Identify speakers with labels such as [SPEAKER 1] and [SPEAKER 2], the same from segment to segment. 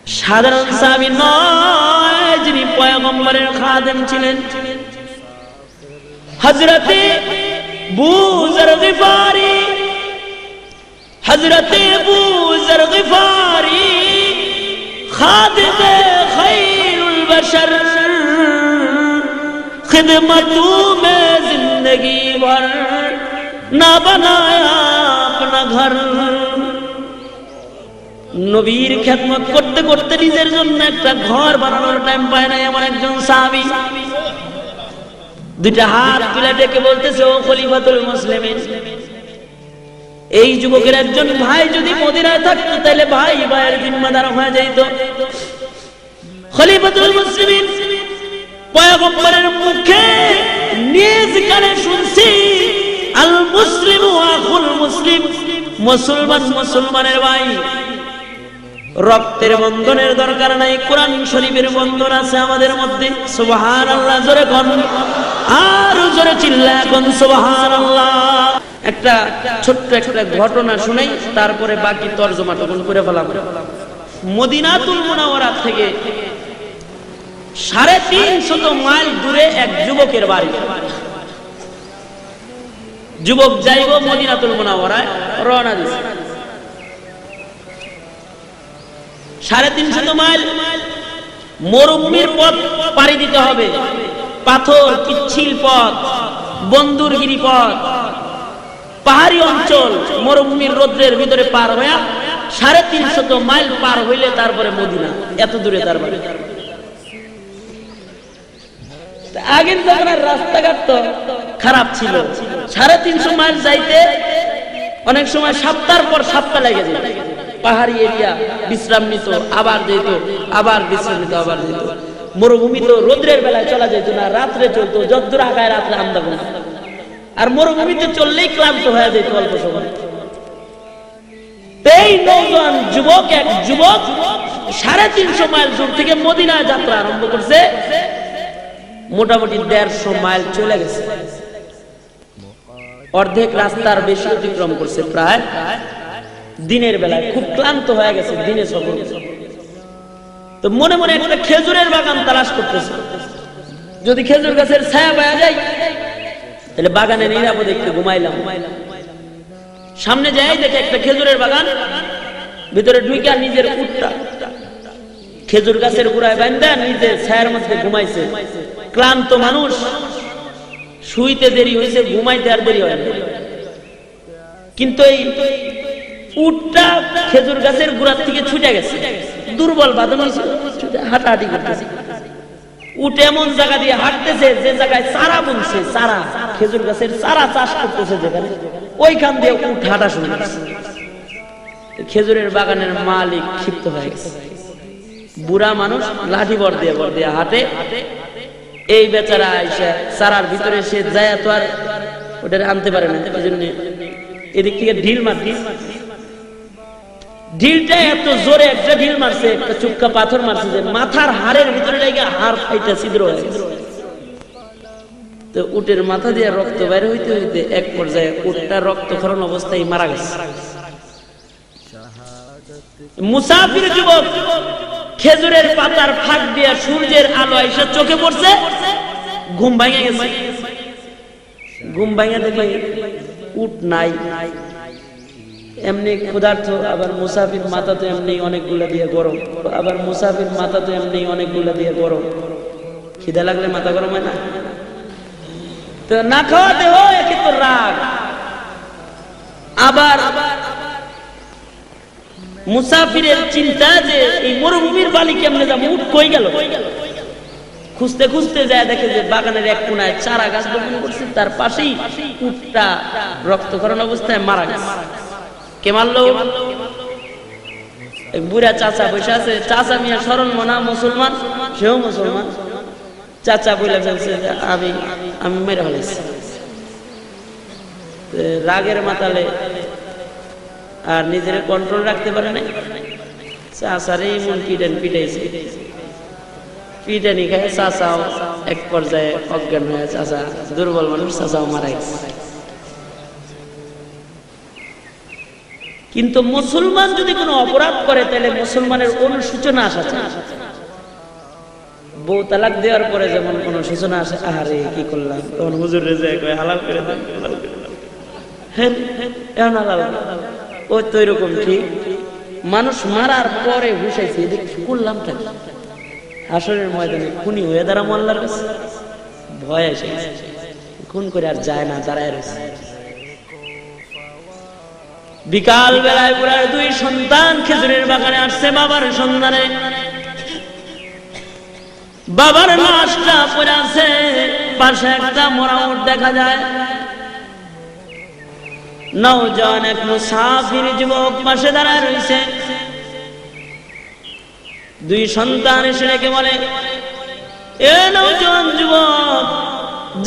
[SPEAKER 1] সাধারণ সাহাবী নয়, যিনি পয়গম্বরের খাদেম ছিলেন। হযরতে আবু যর গিফারি, হযরতে আবু যর গিফারি খাদিমে খায়রুল বশর, खिदमतू में जिंदगी भर ना बनाया अपना घर। নবীর খেদমত করতে করতে নিজের জন্য একটা ঘর বানানোর টাইম পায় না এমন একজন সাহাবী দুইটা হাত তুলে ডেকে বলতেছে, ও খলিফাতুল মুসলিমিন, এই যুবকের একজন ভাই যদি মদিনায় থাকতো তাহলে ভাই ভাইয়ের জিম্মাদার হয়ে যেত। খলিফাতুল মুসলিমিন পয়গম্বরের মুখে নিজ কানে শুনছি, আল মুসলিমু আখুল মুসলিম, মুসলমান মুসলমানের ভাই। রক্তের বন্ধনের দরকার নাই, কোরআন শরীফের বন্ধন আছে আমাদের মধ্যে। সুবহানাল্লাহ জোরে কোন, আর জোরে চিল্লায় কোন সুবহানাল্লাহ। একটা ছোট্ট একটা ঘটনা শুনাই, তারপরে বাকি তরজমাটুকুন করে ফেলাম। মদিনাতুল মুনাওয়ারা থেকে 350 মাইল দূরে এক যুবকের বাড়ি। যুবক যাইব মদিনাতুল মুনাওয়ারায়, রওনা দিছে। 350 মাইল মরুভূমির পথ পাড়ি দিতে হবে, পাথর পিচ্ছিল পথ, বন্দুরগিরি পথ, পাহাড়ি অঞ্চল, মরুভূমির রোদ্রের ভিতরে পার হয়ে 350 মাইল পার হইলে তারপরে মদিনা। এত দূরে তার বাড়ি। আগের জায়গার রাস্তাঘাট তো খারাপ ছিল, 350 মাইল যাইতে অনেক সময় সপ্তাহের পর সপ্তাহ লেগে যেত। পাহাড়ি এরিয়া, বিশ্রাম নিত, আবার যেত, আবার বিশ্রাম নিত, আবার যেত। মরুভূমি তো রোদ্রের বেলায় চলা যেত না, রাত্রে চলতো, যদ্দূর আগায় রাত্রে আমদাবো না। আর মরুভূমিতে চললেই ক্লান্ত হয়ে যেত অল্প সময়। এই নওজোয়ান যুবক, এক যুবক 350 মাইল দূর থেকে মদিনায় যাত্রা আরম্ভ করছে। মোটামুটি 150 মাইল চলে গেছে, অর্ধেক রাস্তার বেশি অতিক্রম করছে। প্রায় দিনের বেলায় খুব ক্লান্ত হয়ে গেছে, দিনে সফর করছে। তো মনে মনে একটা খেজুরের বাগান তালাশ করতেছে, যদি খেজুর গাছের ছায়া পাওয়া যায় তাহলে বাগানে নিরাপদে একটু ঘুমাইলাম। সামনে যাই দেখে একটা খেজুরের বাগান, ভিতরে ঢুকে নিজের উটটা খেজুর গাছের গোড়ায় বাঁধা নিজের ছায়ার মধ্যে ঘুমাইছে। ক্লান্ত মানুষ, শুইতে দেরি হয়েছে, ঘুমাইতে আর দেরি হয় না। কিন্তু এই উটটা খেজুর গাছের গোড়ার থেকে ছুটে গেছে, দুর্বল বাদন হয়েছে, হাঁটাহাঁটি করতেছে। উট এমন জায়গা দিয়ে হাঁটতেছে যে জায়গায় চারা বুনছে, চারা খেজুর গাছের চারা চাষ করতেছে যেখানে, ওইখান দিয়ে উট হাঁটা শুরু করছে। খেজুরের বাগানের মালিক ক্ষিপ্ত হয়ে গেছে। বুড়া মানুষ লাঠি বর দিয়ে হাঁটে। এই বেচারা আইসা চারার ভিতরে সে যায় তো আর ওটা আনতে পারে না, এই জন্য এদিক থেকে ঢিল মারছে। ঢিলটা এত জোরে একটা ঢিল মারছে, একটা চুক্কা পাথর মারছে যে মাথার হাড়ের ভিতরে লেগে হাড় ফাইটা ছিদ্র হয়ে গেছে। তো উটের মাথা দিয়ে রক্ত বাইরে হইতে হইতে এক পর্যায়ে উটটা রক্তক্ষরণ অবস্থায় মারা গেছে। মুসাফির যুবক খেজুরের পাতার ফাঁক দিয়ে সূর্যের আলো এসে চোখে পড়ছে, ঘুম ভাঙে গেছে। ঘুম ভাঙে দেখে উট নাই, এমনি ক্ষুধার্ত, আবার মুসাফির মাথা তো এমনি অনেকগুলা দিয়ে গরম, আবার মুসাফির মাথা তো এমনি অনেকগুলা দিয়ে গরম। খিদা লাগলে মাথা গরম হয় না? তো না খাওয়াতে হয় একে তো রাগ। আবার মুসাফিরের চিন্তা যে এই মরুভূমির বালি কেমনে যাবো, উট কই গেল। খুঁজতে খুঁজতে যায়, দেখে যে বাগানের এক কোনায় চারা গাছ বপন করছে, তার পাশেই উটটা রক্তক্ষরণ অবস্থায় মারা গেছে। কে মারলো? বুড়া চাচা বসে আছে। চাচা মিয়া স্মরণ মনা মুসলমান, সেও মুসলমান। চাচা বলে ফেলছে যে আমি মেরে ফেলেছি। রাগের মাতালে আর নিজের কন্ট্রোল রাখতে পারে না, চাচারে এমন পিটাইছে। পিটানি খায় চাচাও এক পর্যায়ে অজ্ঞান হয়ে, চাচা দুর্বল মানুষ, চাচাও মারা গেছে। কিন্তু মুসলমান যদি কোনো অপরাধ করে তাহলে মুসলমানের অনুশোচনা আসা চাই। বউ তালাক দেওয়ার পরে যেমন অনুশোচনা আসে, আরে কি করলাম, তখন হুজুর রেজে কয় হালাল করে দেন, হালাল করে দেন, হ্যাঁ এখন হালাল। ওই তো এরকম ঠিক মানুষ মারার পরে হুসাইছে করলাম থাকি, হাসরের ময়দানে খুনি হয়ে দাঁড়া মোল্লার কাছে ভয় এসে খুন করে আর যায় না, দাঁড়ায় রয়েছে। বিকাল বেলায় বুড়ার দুই সন্তান খেজুরের বাগানে আসছে বাবার সন্ধানে। বাবার লাশটা পড়ে আছে, পাশে একটা মরা উট দেখা যায়। নওজোয়ান এক মুসাফির যুবক পাশে দাঁড়ায় রয়েছে। দুই সন্তান এসে রেখে বলে, এ নওজোয়ান যুবক,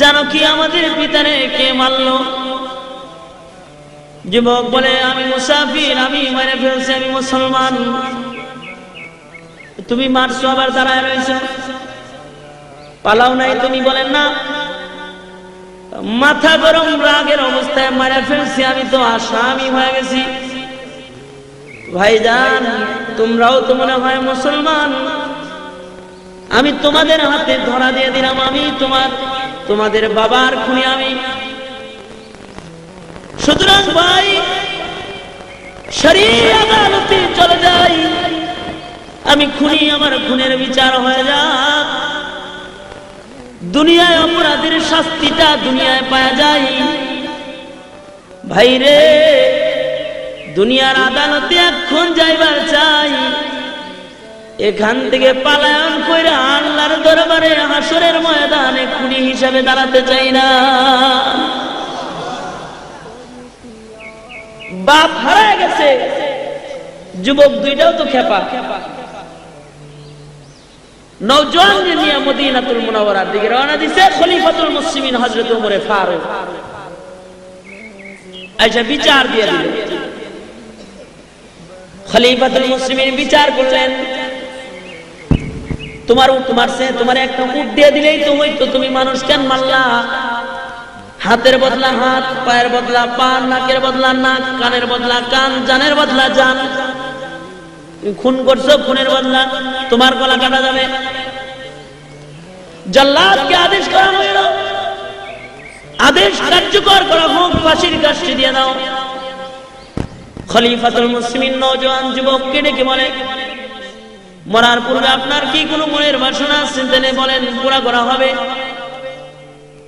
[SPEAKER 1] জানো কি আমাদের পিতারে কে মারলো? যুবক বলে, আমি মুসাফির, আমি মেরে ফেলছি, আমি মুসলমান। তুমি মারছো, আবার দাঁড়ায় রয়েছ, পালাও নাই তুমি? বলেন না, মাথা গরম রাগের অবস্থায় মেরে ফেলছি, আমি তো আসামি হয়ে গেছি। ভাইজান, তোমরাও তো মনে হয় মুসলমান, আমি তোমাদের হাতে ধরা দিয়ে দিলাম, আমি তোমাদের বাবার খুনি আমি। সুতরাং ভাই, শরীয়ত আদালতে চলে যাই, আমি খুনি, আমার খুনের বিচার হয়ে যাক। দুনিয়ায় অপরাধের শাস্তিটা দুনিয়ায় পাওয়া যায়। ভাই রে, দুনিয়ার আদালতে এখন যাইবার চাই, এখান থেকে পালায়ন কইরা আল্লাহর দরবারে হাসরের ময়দানে খুনি হিসাবে দাঁড়াতে চাই না। বাপ হারায় গেছে, যুবক দুইটাও তো খেপা। নওজোয়ানকে নিয়ে মদিনাতুল মুনাওয়ারার দিকে রওনা দিছে খলিফাতুল মুসলিমিন হযরত ওমর ফারুক। আয়েশা বিচার দিয়ে দিল। খলিফাতুল মুসলিমিন বিচার করলেন, তোমার উট মারছে, তোমার একটা উট দিয়ে দিলেই তো হইতো, তুমি মানুষ কেন মারলা? হাতের বদলা হাত, পায়ের বদলা পা, নাকের বদলা নাক, কানের বদলা কান, জানের বদলা জান। খুন করছো, খুনের বদলা তোমার গলা কাটা যাবে। জল্লাদকে আদেশ করা হইল, আদেশ কার্যকর করা হোক, ফাঁসির কাষ্টি দিয়ে দাও। খলিফাতুল মুসলিমিন নওজোয়ান যুবককে ডেকে বলে, মরার পূর্বে আপনার কি কোনো মনের বাসনা আছে? তিনি বলেন, পুরা করা হবে।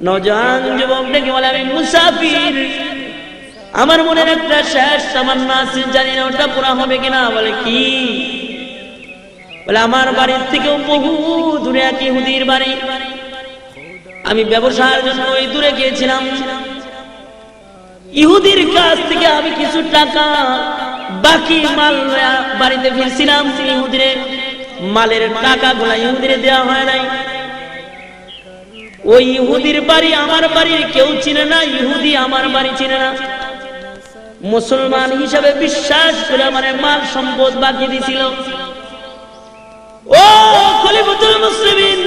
[SPEAKER 1] নওজোয়ান যুবক ডেকে বলে, আমি মুসাফির, আমার মনের একটা শেষ তামান্না আছে, জানি না ওটা পুরা হবে কিনা। বলে, কি? বলে, আমার বাড়ির থেকেও বহু দূরে এক ইহুদির বাড়ি, আমি ব্যবসার জন্য ওই দূরে গিয়েছিলাম। ইহুদির কাছ থেকে আমি কিছু টাকা বাকি মাল বাড়িতে ফিরছিলাম, ইহুদির মালের টাকা গুলা ইহুদিরে দেওয়া হয় নাই। ওই ইহুদির বাড়ি আমার বাড়ির কেউ চিনে না, ইহুদি আমার বাড়ি চিনে না। মুসলমান হিসাবে বিশ্বাস করে আমার মাল সম্পদ বাকি দিছিল। ও খলিফাতুল মুসলিমিন,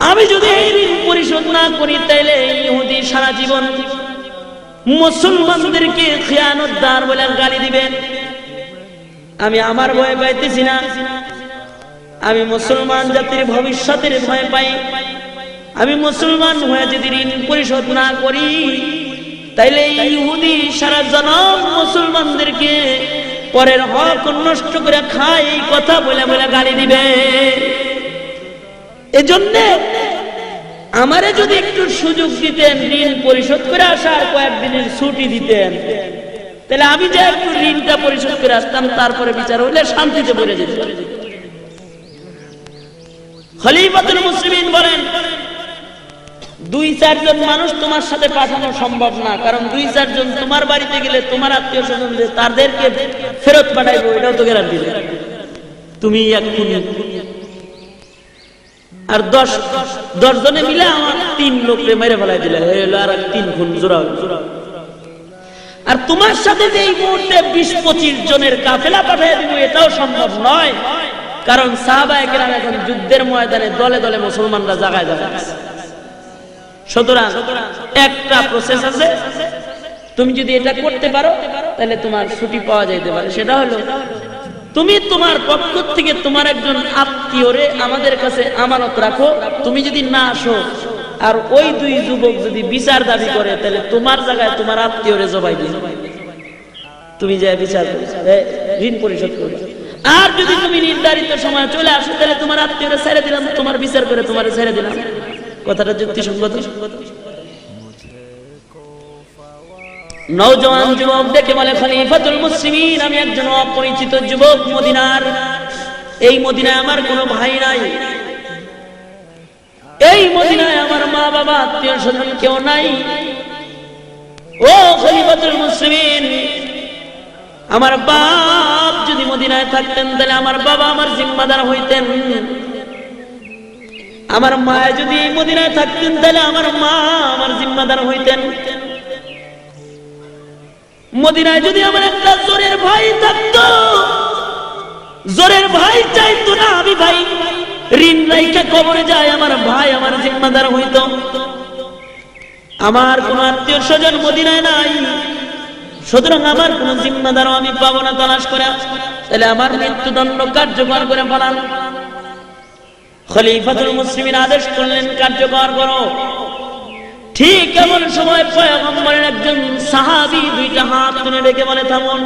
[SPEAKER 1] আমি যদি এই ঋণ পরিশোধ না করি তাইলে ইহুদি সারা জীবন মুসলমানদেরকে খিয়ানতদার বলে গালি দিবেন। আমি আমার ভয় পাইতেছি না, আমি মুসলমান জাতির ভবিষ্যতের ভয় পাই। আমি মুসলমান হয়ে যদি ঋণ পরিশোধ না করি তাইলে ইহুদি সারা জনম মুসলমানদেরকে পরের হক নষ্ট করে খায়, এই কথা বলে বলে গালি দিবে। এজন্য আমারে যদি একটু সুযোগ দিতেন, ঋণ পরিশোধ করে আসার কয়েকদিনের ছুটি দিতেন, তাহলে আমি যে একটু ঋণটা পরিশোধ করে আসতাম, তারপরে বিচার হলে শান্তিতে পড়ে যেত। খলিফাতুল মুসলিমিন বলেন, 2-4 জন মানুষ তোমার সাথে পাঠানো সম্ভব না, কারণ 2-4 জন তোমার বাড়িতে গেলে তোমার আত্মীয় স্বজন তাদেরকে ফেরত পাঠাইবো, এটাও তো গ্যারান্টি দেয়। তুমি এক খুনি, আর 10 জনে মিলে আমার 3 লোককে মেরে ফেলাই দিলে, আর 3 খুন জোড়া। আর তোমার সাথে যে এই মুহূর্তে 20-25 জনের কাফেলা পাঠিয়ে দিব, এটাও সম্ভব নয়, কারণ সাহাবায়ে কেরাম এখন যুদ্ধের ময়দানে দলে দলে মুসলমানরা জায়গায় জায়গায়। সুতরাং একটা প্রসেস আছে, তুমি যদি এটা করতে পারো তাহলে তোমার ছুটি পাওয়া যাইতে পারে। সেটা হলো তুমি তোমার পক্ষ থেকে তোমার একজন আত্মীয়রে আমাদের কাছে আমানত রাখো, তুমি যদি না আসো আর ওই দুই যুবক যদি বিচার দাবি করে তাহলে তোমার জায়গায় তোমার আত্মীয়রে জবাই দিন, তুমি যে বিচার ঋণ পরিশোধ করবে। আর যদি তুমি নির্ধারিত সময় চলে আসো তাহলে তোমার আত্মীয়রে ছেড়ে দিলাম, তোমার বিচার করে তোমার ছেড়ে দিলাম। কথাটা যুক্তিসঙ্গত। নওজোয়ান যুবক দেখে বলে খলিফাতুল মুসলিমিন, আমি একজন অপরিচিত যুবক মদিনার, এই মদিনায় আমার কোনো ভাই নাই, এই মদিনায় আমার মা বাবা আত্মীয় স্বজন কেউ নাই। ও খলিফাতুল মুসলিমিন, আমার বাপ যদি মদিনায় থাকতেন তাহলে আমার বাবা আমার জিম্মাদার হইতেন, আমার মা যদি মদিনায় থাকতেন তাহলে আমার মা আমার জিম্মাদার হইতেন। মদিনায় যদি আমার একটা জোরের ভাই থাকতো, জোরের ভাই চাইতো না আমি ভাই ঋণ রাইখা কবরে যায়, আমার ভাই আমার জিম্মাদার হইতো। আমার কোন আত্মীয় স্বজন মদিনায় নাই, সুতরাং আমার কোন জিম্মাদারও আমি পাবো না তালাশ করে, তাহলে আমার মৃত্যুদণ্ড কার্যকর করে ফেলান। খলিফাতুল মুসলিমিন আদেশ করলেন কার্যকর করো। ঠিক এমন সময় পয়গম্বরের একজন সাহাবী দুইটা হাত তুলে রেখে বলে থামুন,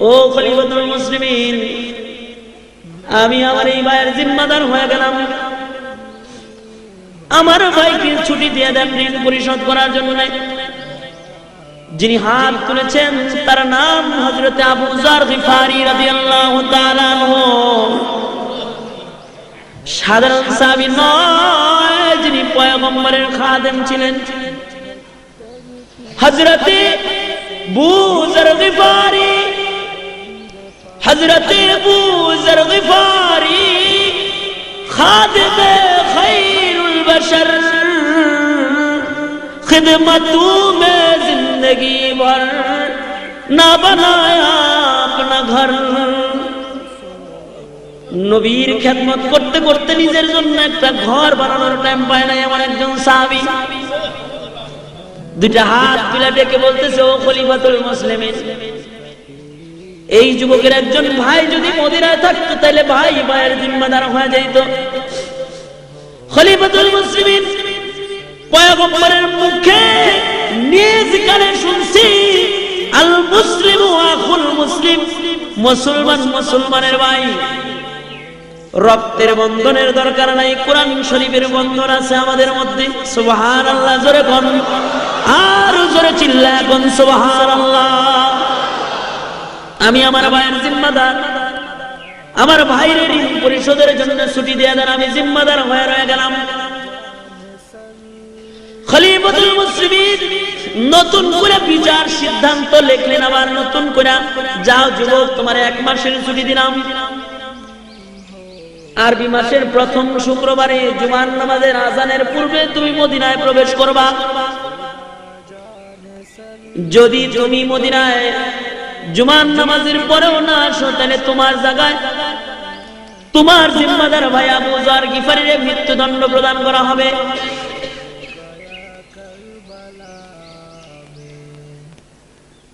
[SPEAKER 1] ও খলিফাতুল মুসলিমিন, আমি আমার এই ভাইয়ের জিম্মাদার হয়ে গেলাম, আমার ভাইকে ছুটি দিয়ে দেন ঋণ পরিশোধ করার জন্য। যিনি হাত তুলেছেন তার নাম হযরত আবু যার গিফারি রাদিয়াল্লাহু তাআলা আনহু, সাধারণ সাহাবী নয়, যিনি পয়গম্বরের খাদেম ছিলেন। হযরত আবু যার গিফারি, হযরত আবু যার গিফারি খাদেমে খায়রুল বশর, खिदमतों में जिंदगी भर ना बनाया अपना घर। নবীর খেদমত করতে করতে নিজের জন্য একটা ঘর বানানোর টাইম পায় না এমন একজন সাহাবী দুইটা হাত তুলে ডেকে বলতেছে, ও খলিফাতুল মুসলিমিন, এই যুবকের একজন ভাই যদি মদিনায় থাকতো তাহলে ভাই ভাইয়ের জিম্মাদার হয়ে যেত। খলিফাতুল মুসলিমিন পয়গম্বরের মুখে নিজ কানে শুনছি, আল মুসলিমু আখুল মুসলিম, মুসলমান মুসলমানের ভাই, রক্তের বন্ধনের দরকার নাই, কোরআন শরীফের বন্ধন আছে আমাদের মধ্যে। সুবহানাল্লাহ জোরে কোন, আর জোরে চিল্লায় কোন সুবহানাল্লাহ। আমি আমার ভাইয়ের জিম্মাদার, আমার ভাইয়ের ঋণ পরিশোধের জন্য ছুটি দিয়ে দেন, আমি জিম্মাদার হয়ে রয়ে গেলাম। খলিফাতুল মুসলিমিন নতুন করে বিচার সিদ্ধান্ত লিখলেন, আবার নতুন করে, যাও যুবক, তোমার 1 মাসের ছুটি দিলাম, আরবি মাসের প্রথম শুক্রবারে জুমার নামাজের আযানের পূর্বে তুমি মদিনায় প্রবেশ করবা। যদি তুমি মদিনায় জুমার নামাজের পরেও না আসো তাহলে তোমার জায়গায় তোমার জিম্মাদার ভাই আবু যার গিফারির মৃত্যুদণ্ড প্রদান করা হবে।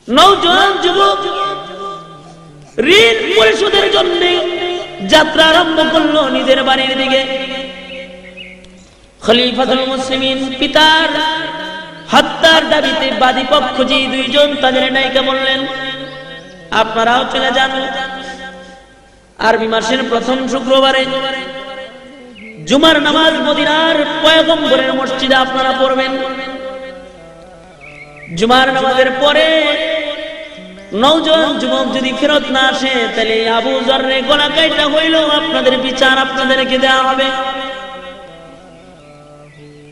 [SPEAKER 1] নওজোয়ান যুবক ঋণ পরিশোধের জন্য যাত্রা আরম্ভ করলো নিজের বাড়ির দিকে। খলিফাতুল মুসলিমিন পিতার হত্যার দাবিতে বাদী পক্ষ যে দুইজন, তাদের নায়িকা বললেন, আপনারাও চলে যান, আরবি মাসের প্রথম শুক্রবারে জুমার নামাজ মদিনার পয়গম্বরের মসজিদে আপনারা পড়বেন। জুমার নামাজের পরে নওজোয়ান যুবক যদি ফেরত না আসে তাহলে আবু যারের গলা কাটা হইল, আপনাদের বিচার আপনাদেরকে দেওয়া হবে।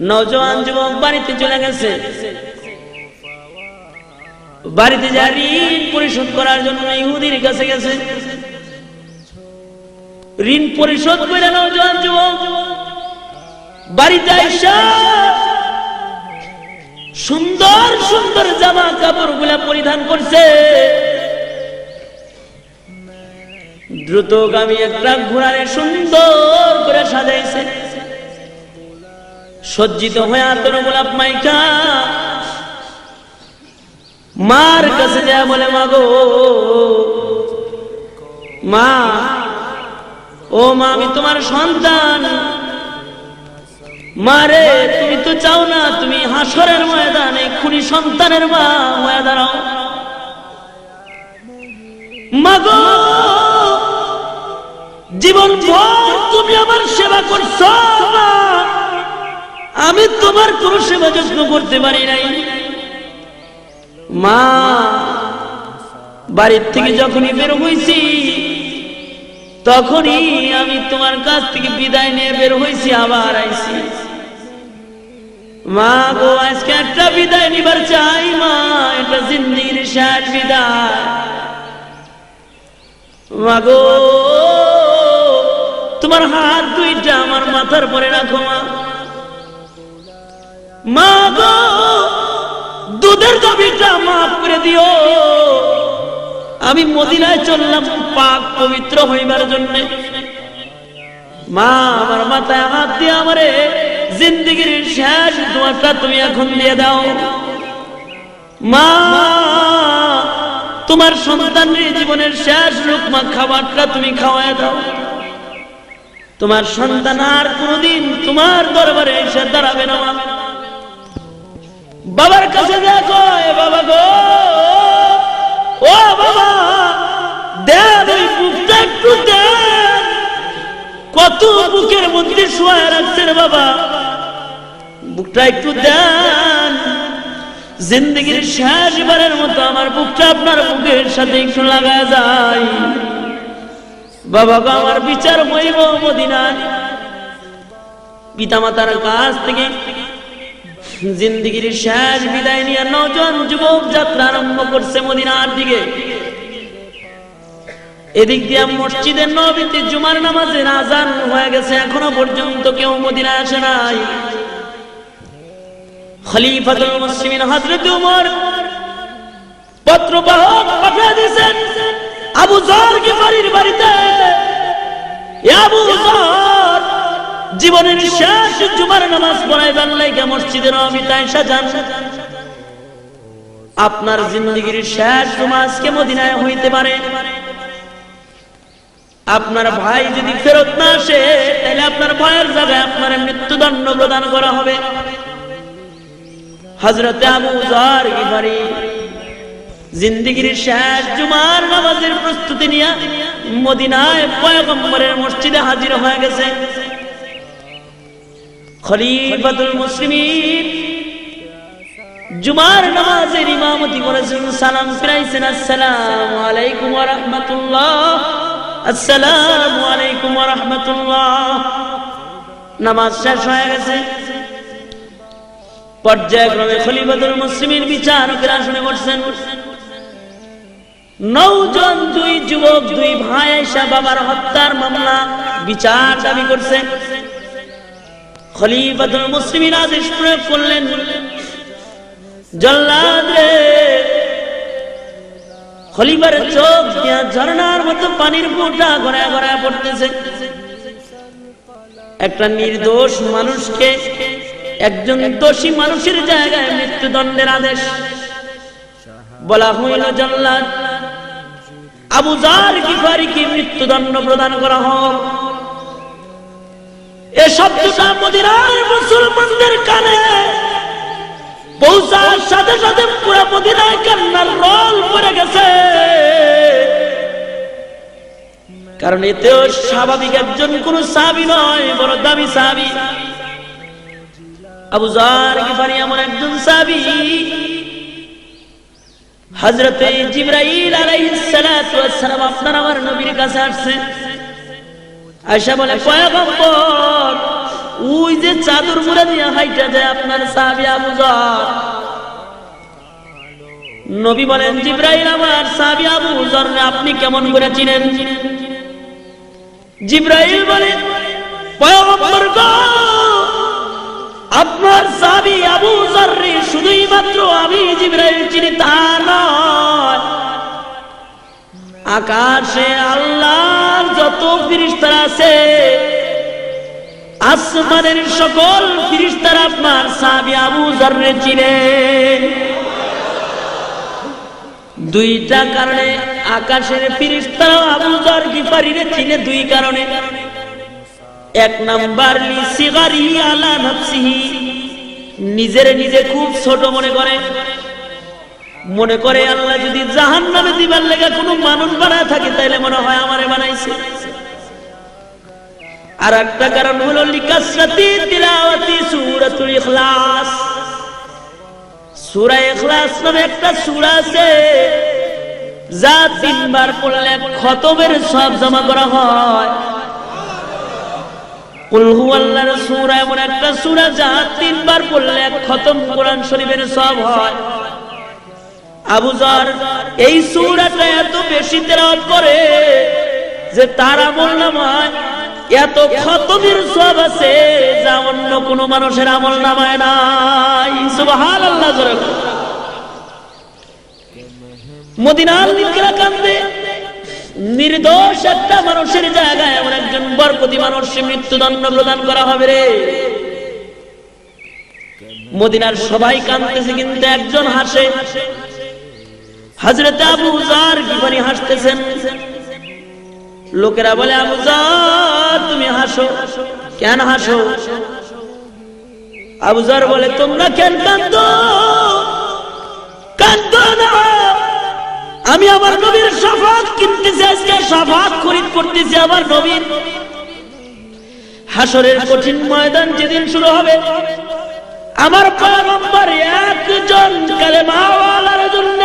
[SPEAKER 1] নওজোয়ান যুবক বাড়িতে চলে গেছে, বাড়িতে যা ঋণ পরিশোধ করার জন্য ইহুদির কাছে গেছে। ঋণ পরিশোধ করে নওজোয়ান যুবক বাড়িতে আইসা সুন্দর সুন্দর জামা কাপড় গুলা পরিধান করছে, দ্রুতগামী একটা ঘোড়ারে সুন্দর করে সাজাইছে, সজ্জিত হয়ে আতর গোলাপ মাইকা মার কাছে যায় বলে, মা গো মা, ও মা, আমি তোমার সন্তান। মারে, তুমি তো চাও না তুমি হাসরের ময়দানে খুনি সন্তানের মা হয়ে দাঁড়াও। মা গো, জীবন ভর তুমি আমার সেবা করছো, আমি তোমার কোন সেবা যত্ন করতে পারি নাই। মা, বাড়ির থেকে যখনই বের হয়েছি তখনই আমি তোমার কাছ থেকে বিদায় নিয়ে বের হয়েছি, আবার আইছি। মা গো, আজকে একটা বিদায় নিবার চাই মা, এটা জিন্দিগির শেষ বিদায়। মা গো, তোমার হাত দুইটা আমার মাথার পরে রাখো মা। মা গো, দুধের দাবিটা মাফ করে দিও। আমি মদিনায় চললাম পাক পবিত্র হইবার জন্য। মা, আমার মাথায় হাত দিয়ে আমারে জিন্দেগির শেষ দোয়াটা তুমি এখন দিয়ে দাও। মা, তোমার সন্তানের জীবনের শেষ লুকমা খাবারটা তুমি খাওয়ায় দাও। তোমার সন্তান আর কোনদিন তোমার দরবারে এসে দাঁড়াবে না। বাবার কাছে দেখো, বাবা গো, ও বাবা, দেন ওই বুকটা একটু দেন। কত বুকের মধ্যে শোয়া রাখছেন বাবা, বুকটা একটু দেন। জিন্দগির শেষ বারের মতো আমার বুকটা আপনার বুকের সাথে একটু লাগায় যায়। বাবা গো, আমার বিচার হইব মদিনায়। পিতামাতার কাছ থেকে জিন্দগির শেষ বিদায় নিয়ে নওজোয়ান যুবক যাত্রা আরম্ভ করছে মদিনার দিকে। এদিক দিয়ে মসজিদের নববীতে জুমার নামাজের আজান হয়ে গেছে, এখনো পর্যন্ত কেউ মদিনায় আসে নাই। খলিফাতুল মুসলিমিন হযরত ওমর পত্রবাহক পাঠিয়ে দিয়েছেন আবু যর গিফারির বাড়িতে। আবু যর জীবনের শেষ জুমার নামাজ পড়াইবার লাগা মসজিদে নববীতে আয়েশা যান। আপনার জিন্দেগির শেষ জুমা আজকে মদিনায় হইতে পারে। আপনার ভাই যদি ফেরত না আসে তাহলে আপনার ভাইয়ের জায়গায় আপনার মৃত্যুদণ্ড প্রদান করা হবে। হযরত আবু যর গিফারি জিন্দেগির শেষ জুমার নামাজের প্রস্তুতি নিয়ে মদিনায় পয়গম্বরের মসজিদে হাজির হয়ে গেছে। খলিফাতুল মুসলিমিন জুমার নামাজের ইমামতি করেছেন, সালাম ফিরাইছেন, আসসালামু আলাইকুম ওয়া রাহমাতুল্লাহ, আসসালামু আলাইকুম ওয়া রাহমাতুল্লাহ। নামাজ শেষ হয়ে গেছে। পর্যায়ক্রমে খলিফাতুল মুসলিমিন বিচারকের আসনে বসছেন। নওজোয়ান দুই যুবক, দুই ভাই আয়েশা বাবার হত্যার মামলা বিচার দাবি করছে। খলিফাতুল মুসলিমিন আদেশ প্রয়োগ করলেন, জল্লাদ রে! খলিফার চোখ দিয়ে ঝর্ণার মতো পানির ফোঁটা গড়ায় গড়ায় পড়তেছে। একটা নির্দোষ মানুষকে, একজন দোষী মানুষের জায়গায় মৃত্যুদণ্ডের আদেশ। বলা হইল, জল্লাদ আবু যর গিফারিকে মৃত্যুদণ্ড প্রদান করা হোক। এ শব্দটা মদিনার মুসলমানদের কানে পৌঁছার সাথে সাথে পুরো মদিনায় কান্নার রোল পড়ে গেছে। কারণ এতেও স্বাভাবিক একজন কোন সাহাবী নয়, বড় দামি সাহাবী। আবু যর গিফারি এমন একজন সাহাবী, হযরতে জিবরাইল আলাইহিস সালাতু ওয়াস সালাম আপনার আমার নবীর কাছে আসছে। আয়েশা বলে, পয়গম্বর, ওই যে চাদর মুড়া দিয়ে হাইটা যায় আপনার সাহাবী আবু যর। নবী বলেন, জিবরাইল আমার সাহাবী আবু যর আপনি কেমন করে চিনেন? জিবরাইল বলেন, পয়গম্বর গো, আপনার সাহাবী আবু যর শুধুই মাত্র আমি জিবরাইল চিনি তা নয়, আকাশে আল্লাহর যত ফেরেশতা আছে, আসমানের সকল ফেরেশতারা আপনার সাহাবী আবু যর চিনে। দুইটা কারণে আকাশের ফেরেশতারা আবু যর গিফারীরে চিনে, দুই কারণে। এক নাম্বার লিসিগারি আলা নাফসিহি, নিজের নিজে খুব ছোট মনে করে আল্লাহ যদি জাহান্নামে দিবার লেগে কোনো মানুষ বানায় থাকে তাইলে মনে হয় আমারে বানাইছে। আর একটা কারণ হলো লিকাসরাতি তিলাওয়াতি সূরাতুল ইখলাস। সূরা ইখলাস নামে একটা সূরা আছে যা 3 বার পড়লে খতমের সওয়াব জমা করা হয়। কুল হুয়াল্লাহর সূরা এমন একটা সূরা যা 3 বার পড়লে খতম কোরআন শরীফের সওয়াব হয়। আবু যর এই সূরাটা এত বেশি তেলাওয়াত করে যে তার আমলনামায় এত খতমের সওয়াব আছে যা অন্য কোন মানুষের আমলনামায় নাই। সুবহানাল্লাহ। মদিনার লোকেরা কান্দে, নির্দোষ একটা মানুষের জায়গায় এমন একজন বরকতি মানুষকে মৃত্যুদণ্ড প্রদান করা হবে রে। মদিনার সবাই কাঁদতেছে কিন্তু একজন হাসে। হযরত আবু যর গিফারী হাসতেছেন। লোকেরা বলে, আবু যর তুমি হাসো, কেন হাসো? আবু যর বলে, তোমরা কেন কাঁদো? কাঁদো না, আমি আমার নবীর শাফাত কিনতেছি, আজকে শাফাত খরিদ করতেছি আমার নবীর। হাসরের কঠিন ময়দান যেদিন শুরু হবে, আমার পয়গম্বর একজন কালেমাওয়ালার জন্য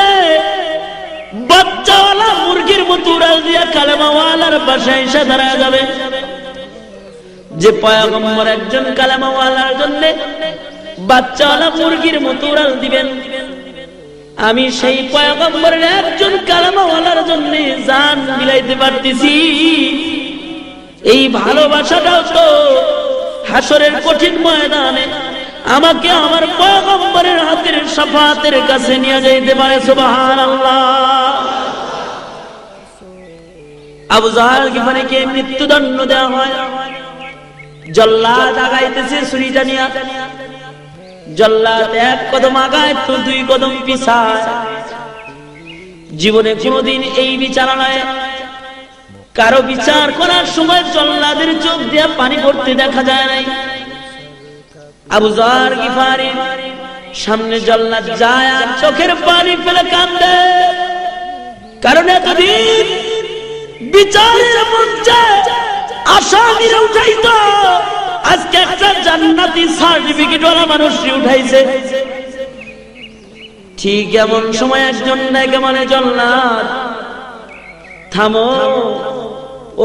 [SPEAKER 1] বাচ্চাওয়ালা মুরগির মতো উড়াল দিয়া কালেমাওয়ালার পাশে এসে দাঁড়ায় যাবে। যে পয়গম্বর একজন কালেমাওয়ালার জন্য বাচ্চাওয়ালা মুরগির মতো উড়াল দিবেন, আমি সেই পয়গম্বরের একজন কালেমাওয়ালার জন্য জান বিলাইতে পারতেছি। এই ভালোবাসাটাও তো হাসরের কঠিন ময়দানে আমাকে আমার পয়গম্বরের হাতের শাফাতের কাছে নিয়ে যাইতে পারে। সুবহানাল্লাহ। আবু যর গিফারীকে মৃত্যুদণ্ড দেওয়া হয়। জল্লাদ আগাইতেছে ছুরিটা নিয়ে। জল্লাদ এক কদম আগায় তো 2 কদম পিছায়। জীবনে কোনদিন এই বিচারণায় কারো বিচার করার সময় জল্লাদের চোখ দিয়ে পানি পড়তে দেখা যায় নাই। আবু যর গিফারী সামনে জল্লাদ যায় আর চোখের পানি ফেলে কাঁদে, কারণ এতদিন বিচারের মঞ্চে আসামিরা উঠাইতো, আজকে একটা জান্নাতি সার্টিফিকেট ওয়ালা মানুষই উঠাইছে। ঠিক এমন সময় একজন নায়িকা মানে জল্লাদ, থামো,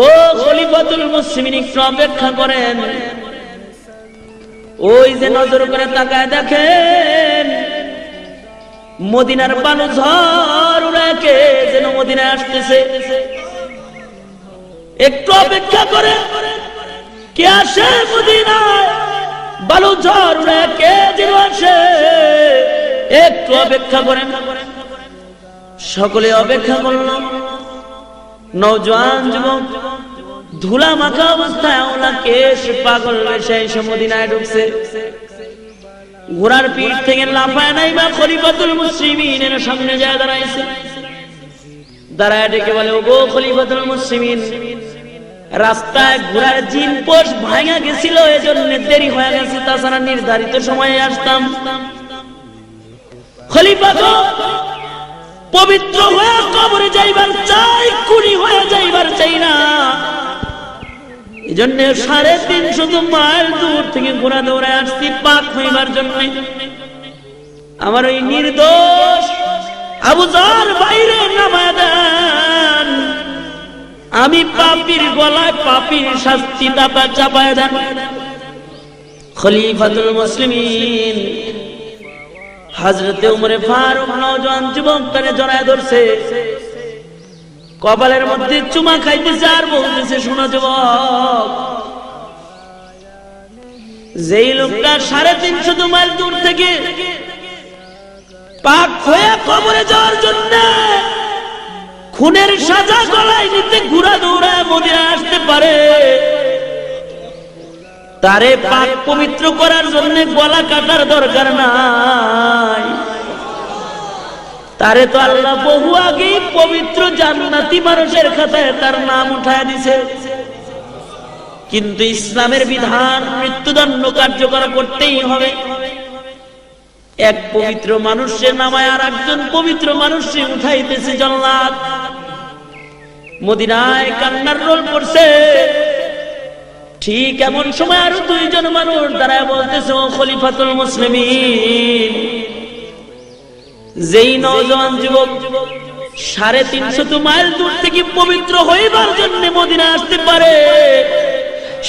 [SPEAKER 1] ও খলিফাতুল মুসলিমিন একটু অপেক্ষা করেন। ওই যে নজর করে তাকায় দেখেন মদিনার বালু ঝড় উড়াকে যেন মদিনায় আসতেছে। একটু অপেক্ষা করে, কে আসে মদিনায়? বালু ঝড় উড়াকে যেন আসে, একটু অপেক্ষা করেন। সকলে অপেক্ষা করল। নওজোয়ান যুবক ধুলা মাখা অবস্থায় ওলা কেশ পাগল বেশে এসে মদিনায় ঢুকছে। ঘোড়ার পিঠ থেকে লাফায় নাই বা খলিফাতুল মুসলিমিনের সামনে যায় দাঁড়াইছে। দাঁড়ায় ডেকে বলে, ওগো খলিফাতুল মুসলিমিন, রাস্তায় ঘোড়ার জিন পোষ ভাঙা গেছিল, এজন্য দেরি হয়ে গেছে, তাছাড়া নির্ধারিত সময়ে আসতাম। খলিফা গো, পবিত্র হয়ে কবরে যাইবার চাই, কুড়ি হয়ে যাইবার চাই না। এজন্য 350 মাইল দূর থেকে ঘোড়া দৌড়ায় আসছি পাক হইবার জন্য। আমার ওই নির্দোষ আবু যর বাইরে নামায় দেন, আমি পাপীর গলায় পাপীর শাস্তি দাতা চাপায় দেন। খলিফাতুল মুসলিমিন হযরতে উমরে ফারুক নওজোয়ান যুবকটারে জড়ায় ধরছে, কপালের মধ্যে চুমা খাইতেছে আর বলতেছে, শোনো যুবক, যেই লোকটা 350 মাইল দূর থেকে পাক হয়ে কবরে যাওয়ার জন্য খুনের সাজা গলায় নিতে ঘোড়া দৌড়ায় মদিনায় আসতে পারে, তারে পাক পবিত্র করার জন্য গলা কাটার দরকার নাই। তারে তো আল্লাহ বহু আগেই পবিত্র জান্নাতি মানুষের খাতায় তার নাম উঠায় দিছে, কিন্তু ইসলামের বিধান মৃত্যুদণ্ড কার্যকর করতেই হবে। এক পবিত্র মানুষের নামায় আর একজন পবিত্র মানুষকে উঠাইতেছে জান্নাত। মদিনায় কান্নার রোল পড়ছে, ঠিক এমন সময় আরো দুইজন মানুষ দাঁড়ায় বলতেছে, ও খলিফাতুল মুসলিমিন, যেই নওজোয়ান যুবক 350 মাইল দূর থেকে পবিত্র হইবার জন্য মদিনা আসতে পারে,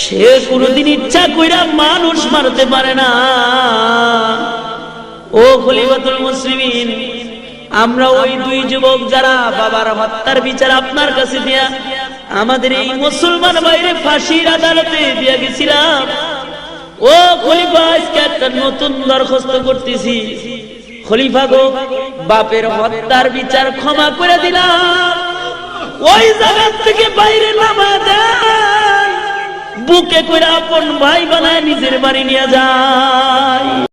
[SPEAKER 1] সে কোনদিন ইচ্ছা কইরা মানুষ মারতে পারে না। ও খলিফাতুল মুসলিমিন, আমরা ওই দুই যুবক যারা বাবার হত্যার বিচার আপনার কাছে দিয়া আমাদের এই মুসলমান ভাইরে ফাঁসির আদালতে দিয়া গেছিলাম, ও খলিফা আজকে একটা নতুন দরখাস্ত করতেছি, খলিফা গো, বাপের হত্যার বিচার ক্ষমা করে দিলাম, ওই জায়গা থেকে বাইরে নামা দেন, বুকে করে আপন ভাই বানায় নিজের বাড়ি নিয়ে যায়।